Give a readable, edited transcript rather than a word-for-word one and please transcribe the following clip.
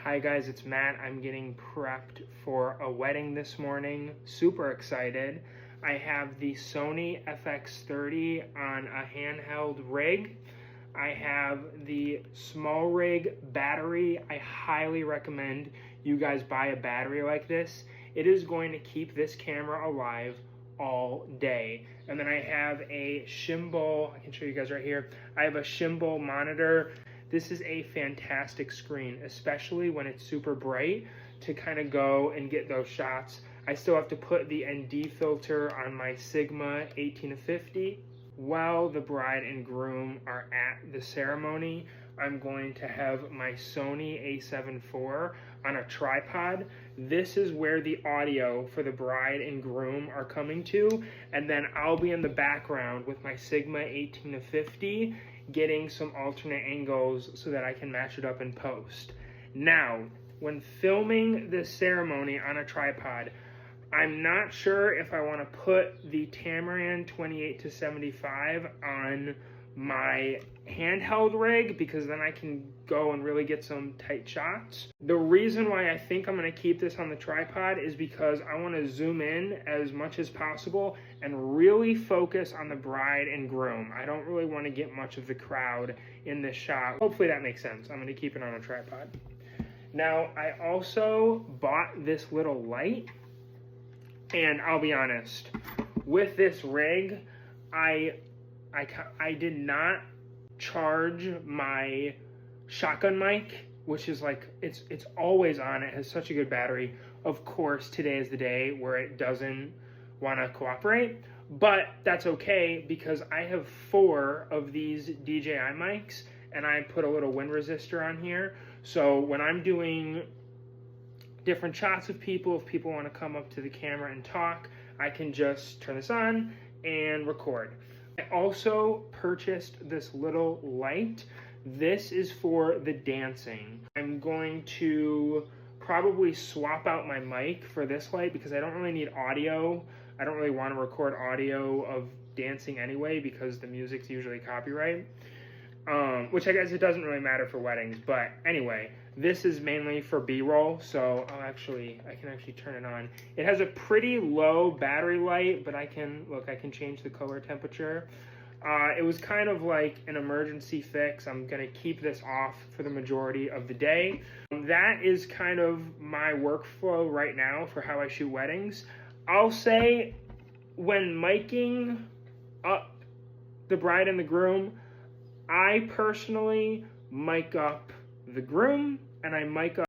Hi guys, it's Matt. I'm getting prepped for a wedding this morning. Super excited. I have the Sony FX30 on a handheld rig. I have the SmallRig battery. I highly recommend you guys buy a battery like this. It is going to keep this camera alive all day. And then I have a Shimbal, I can show you guys right here. I have a Shimbal monitor. This is a fantastic screen, especially when it's super bright, to kind of go and get those shots. I still have to put the ND filter on my Sigma 18-50. While the bride and groom are at the ceremony, I'm going to have my Sony a7 IV on a tripod. This is where the audio for the bride and groom are coming to, and then I'll be in the background with my Sigma 18-50 getting some alternate angles so that I can match it up in post. Now, when filming this ceremony on a tripod, I'm not sure if I want to put the Tamron 28-75 on my handheld rig, because then I can go and really get some tight shots. The reason why I think I'm going to keep this on the tripod is because I want to zoom in as much as possible and really focus on the bride and groom. I don't really want to get much of the crowd in this shot. Hopefully that makes sense. I'm going to keep it on a tripod. Now, I also bought this little light, and I'll be honest, with this rig, I did not charge my shotgun mic, which is like, it's always on. It has such a good battery. Of course, today is the day where it doesn't want to cooperate, but that's okay because I have 4 of these DJI mics, and I put a little wind resistor on here. So when I'm doing different shots of people, if people want to come up to the camera and talk, I can just turn this on and record. I also purchased this little light. This is for the dancing. I'm going to probably swap out my mic for this light because I don't really need audio. I don't really want to record audio of dancing anyway because the music's usually copyright. Which I guess it doesn't really matter for weddings, but anyway, this is mainly for B-roll, so I can actually turn it on. It has a pretty low battery light, but I can change the color temperature. It was kind of like an emergency fix. I'm gonna keep this off for the majority of the day. That is kind of my workflow right now for how I shoot weddings. I'll say when miking up the bride and the groom, I personally mic up the groom and I mic up